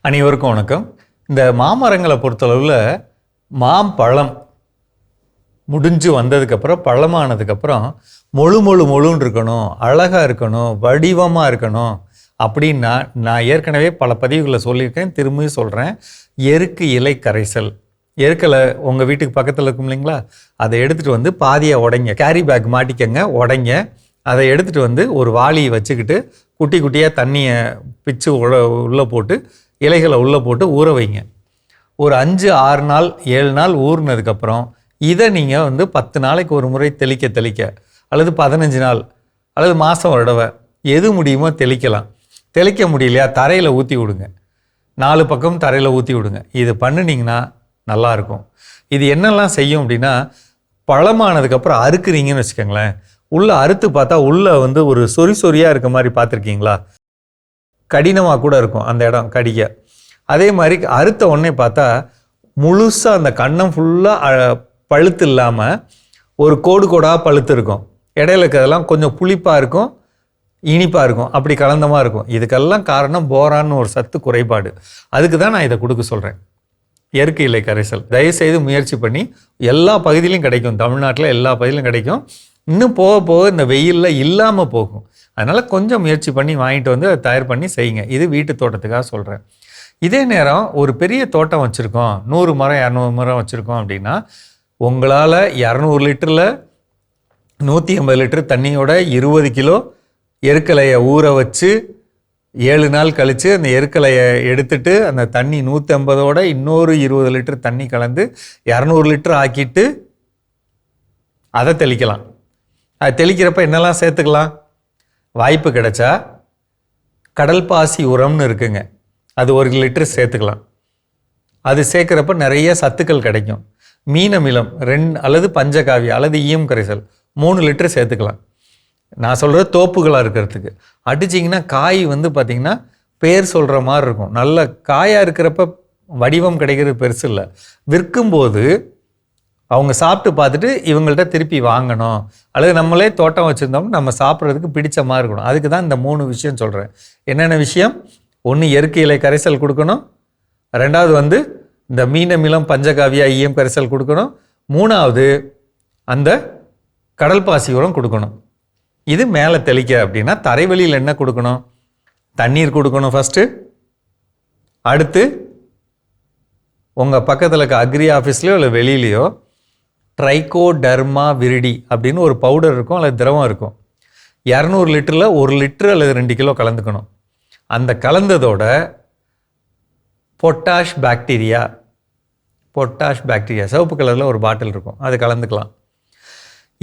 அனைவருக்கும் வணக்கம். இந்த மாமரங்களை பொறுத்தளவில் மாம்பழம் முடிஞ்சு வந்ததுக்கப்புறம் பழமானதுக்கப்புறம் மொழுன்னு இருக்கணும், அழகாக இருக்கணும், வடிவமாக இருக்கணும் அப்படின்னா நான் ஏற்கனவே பல பதிவுகளில் சொல்லியிருக்கேன், திரும்பி சொல்கிறேன். எருக்கு இலை கரைசல், எருக்கலை உங்கள் வீட்டுக்கு பக்கத்தில் இருக்கும் இல்லைங்களா, அதை எடுத்துகிட்டு வந்து பாதியாக உடைங்க, கேரி பேக் மாட்டிக்கங்க, உடைங்க. அதை எடுத்துகிட்டு வந்து ஒரு வாளியை வச்சுக்கிட்டு குட்டி குட்டியாக தண்ணியை பிச்சு உள்ளே போட்டு இலைகளை உள்ளே போட்டு ஊற வைங்க. ஒரு 5-6 நாள் 7 நாள் ஊறினதுக்கப்புறம் இதை நீங்கள் வந்து 10 நாளைக்கு ஒரு முறை தெளிக்க அல்லது 15 நாள் அல்லது மாதம் ஒரு தடவை எது முடியுமோ தெளிக்கலாம். தெளிக்க முடியலையா தரையில் ஊற்றி விடுங்க, 4 பக்கம் தரையில் ஊற்றி விடுங்க. இது பண்ணினீங்கன்னா நல்லாயிருக்கும். இது என்னெல்லாம் செய்யும் அப்படின்னா, பழமானதுக்கப்புறம் அறுக்குறீங்கன்னு வச்சுக்கோங்களேன், உள்ளே அறுத்து பார்த்தா உள்ளே வந்து ஒரு சொறியாக இருக்க மாதிரி பார்த்துருக்கீங்களா, கடினமாக கூட இருக்கும் அந்த இடம் கடிக்க. அதே மாதிரி அறுத்த உடனே பார்த்தா முழுசாக அந்த கன்னம் ஃபுல்லாக பழுத்து இல்லாமல் ஒரு கோடாக பழுத்து இருக்கும். இடையில இருக்கிறதெல்லாம் கொஞ்சம் புளிப்பாக இருக்கும், இனிப்பாக இருக்கும், அப்படி கலந்தமாக இருக்கும். இதுக்கெல்லாம் காரணம் போரான்னு ஒரு சத்து குறைபாடு. அதுக்கு தான் நான் இதை கொடுக்க சொல்கிறேன், எருக்கு இலை கரைசல். தயவுசெய்து முயற்சி பண்ணி, எல்லா பகுதியிலையும் கிடைக்கும், தமிழ்நாட்டில் எல்லா பகுதியிலும் கிடைக்கும். இன்னும் போக போக இந்த வெயிலில் இல்லாமல் போகும். அதனால் கொஞ்சம் முயற்சி பண்ணி வாங்கிட்டு வந்து அதை தயார் பண்ணி செய்யுங்க. இது வீட்டு தோட்டத்துக்காக சொல்கிறேன். இதே நேரம் ஒரு பெரிய தோட்டம் வச்சுருக்கோம், 100 மரம் 200 மரம் வச்சுருக்கோம் அப்படின்னா, உங்களால் 200 லிட்டரில் 150 லிட்டர் தண்ணியோட 20 கிலோ எருக்கலையை ஊற வச்சு 7 நாள் கழித்து அந்த எருக்கலையை எடுத்துட்டு அந்த தண்ணி 150ஓட இன்னொரு 20 லிட்டர் தண்ணி கலந்து 200 லிட்டர் ஆக்கிட்டு அதை தெளிக்கலாம். அது தெளிக்கிறப்ப என்னெல்லாம் சேர்த்துக்கலாம், வாய்ப்பு கிடைச்சா கடல் பாசி உரம்னு இருக்குங்க, அது 1 லிட்டர் சேர்த்துக்கலாம். அது சேர்க்குறப்ப நிறைய சத்துக்கள் கிடைக்கும். மீன் அமிலம் 2 அல்லது பஞ்சகாவி அல்லது ஈயம் கரைசல் 3 லிட்டர் சேர்த்துக்கலாம். நான் சொல்கிறது தோப்புகளாக இருக்கிறதுக்கு. அடிச்சிங்கன்னா காய் வந்து பார்த்திங்கன்னா பேர் சொல்கிற மாதிரி இருக்கும். நல்ல காயாக இருக்கிறப்ப வடிவம் கிடைக்கிறது பெருசு இல்லை. விற்கும்போது அவங்க சாப்பிட்டு பார்த்துட்டு இவங்கள்ட்ட திருப்பி வாங்கணும், அல்லது நம்மளே தோட்டம் வச்சுருந்தோம்னா நம்ம சாப்பிட்றதுக்கு பிடிச்ச மாதிரி இருக்கணும். அதுக்கு தான் இந்த 3 விஷயம் சொல்கிறேன். என்னென்ன விஷயம்? 1 எருக்கு இலை கரைசல் கொடுக்கணும், 2வது வந்து இந்த மீன் அமிலம் பஞ்சகாவியா ஈயம் கரைசல் கொடுக்கணும், 3வது அந்த கடல் பாசி உரம் கொடுக்கணும். இது மேலே தெளிக்க அப்படின்னா தரைவெளியில் என்ன கொடுக்கணும், தண்ணீர் கொடுக்கணும் ஃபஸ்ட்டு. அடுத்து உங்கள் பக்கத்தில் இருக்க அக்ரி ஆஃபீஸ்லையோ இல்லை வெளியிலையோ ட்ரைகோடர்மா விரிடி அப்படின்னு ஒரு பவுடர் இருக்கும் அல்லது திரவம் இருக்கும். 200 லிட்டரில் 1 லிட்டர் அல்லது 2 கிலோ கலந்துக்கணும். அந்த கலந்ததோட பொட்டாஷ் பாக்டீரியா சிவப்பு கலரில் ஒரு பாட்டில் இருக்கும், அது கலந்துக்கலாம்.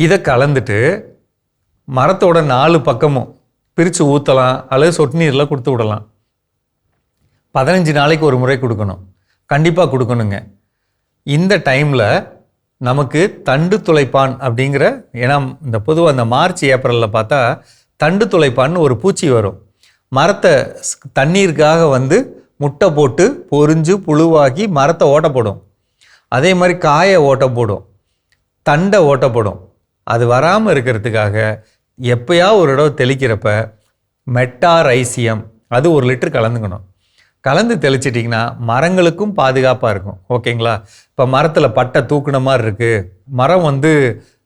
இதை கலந்துட்டு மரத்தோட 4 பக்கமும் பிரித்து ஊற்றலாம் அல்லது சொட்டு நீரில் கொடுத்து விடலாம். 15 நாளைக்கு ஒரு முறை கொடுக்கணும், கண்டிப்பாக கொடுக்கணுங்க. இந்த டைமில் நமக்கு தண்டு துளைப்பான் அப்படிங்கிற, ஏன்னா இந்த பொதுவாக அந்த மார்ச் ஏப்ரலில் பார்த்தா தண்டு துளைப்பான்னு ஒரு பூச்சி வரும். மரத்தை தண்ணீருக்காக வந்து முட்டை போட்டு பொறிஞ்சு புழுவாக்கி மரத்தை ஓட்டப்படும். அதே மாதிரி காயை ஓட்டப்படும், தண்டை ஓட்டப்படும். அது வராமல் இருக்கிறதுக்காக எப்போயா ஒரு தடவை தெளிக்கிறப்ப மெட்டாரைசியம் அது 1 லிட்டர் கலந்துக்கணும். கலந்து தெளிச்சிட்டிங்கன்னா மரங்களுக்கும் பாதுகாப்பாக இருக்கும். ஓகேங்களா? இப்போ மரத்தில் பட்டை தூக்குன மாதிரி இருக்குது, மரம் வந்து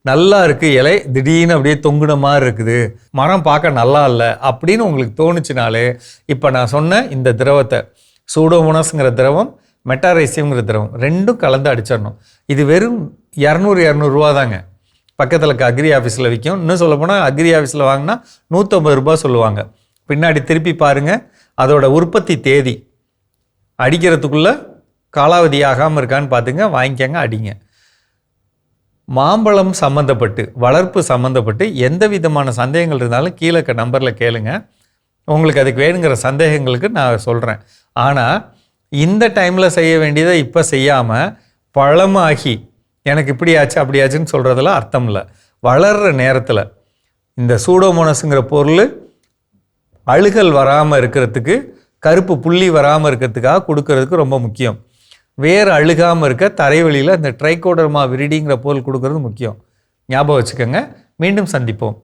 நல்லா இருக்குது, இலை திடீர்னு அப்படியே தொங்குன மாதிரி இருக்குது, மரம் பார்க்க நல்லா இல்லை அப்படின்னு உங்களுக்கு தோணுச்சுனாலே இப்போ நான் சொன்ன இந்த திரவத்தை, சூடோமோனாஸ்ங்கிற திரவம், மெட்டாரைசியம்ங்கிற திரவம் 2ம் கலந்து அடிச்சிடணும். இது வெறும் 200 ரூபா தாங்க. பக்கத்தில் இருக்க அக்ரி ஆஃபீஸில் விற்கும். இன்னும் சொல்ல போனால் அக்ரி ஆஃபீஸில் வாங்கினா 150 ரூபா சொல்லுவாங்க. பின்னாடி திருப்பி பாருங்கள், அதோட உற்பத்தி தேதி அடிக்கிறதுக்குள்ளே காலாவதி ஆகாமல் இருக்கான்னு பார்த்துங்க, வாங்கிக்கங்க, அடிங்க. மாம்பழம் சம்மந்தப்பட்டு, வளர்ப்பு சம்மந்தப்பட்டு எந்த விதமான சந்தேகங்கள் இருந்தாலும் கீழே நம்பரில் கேளுங்க. உங்களுக்கு அதுக்கு வேணுங்கிற சந்தேகங்களுக்கு நான் சொல்கிறேன். ஆனால் இந்த டைமில் செய்ய வேண்டியதை இப்போ செய்யாமல் பழமாகி எனக்கு இப்படி ஆச்சு அப்படி ஆச்சுன்னு சொல்கிறதுல அர்த்தம் இல்லை. வளர்கிற நேரத்தில் இந்த சூடோமோனஸுங்கிற பொருள் அழுகல் வராமல் இருக்கிறதுக்கு, கருப்பு புள்ளி வராமல் இருக்கிறதுக்காக கொடுக்கறதுக்கு ரொம்ப முக்கியம். வேறு அழுகாமல் இருக்க தரைவெளியில் இந்த ட்ரைகோடர்மா விரிடிங்கிற பொருள் கொடுக்கறது முக்கியம். ஞாபகம் வச்சுக்கோங்க. மீண்டும் சந்திப்போம்.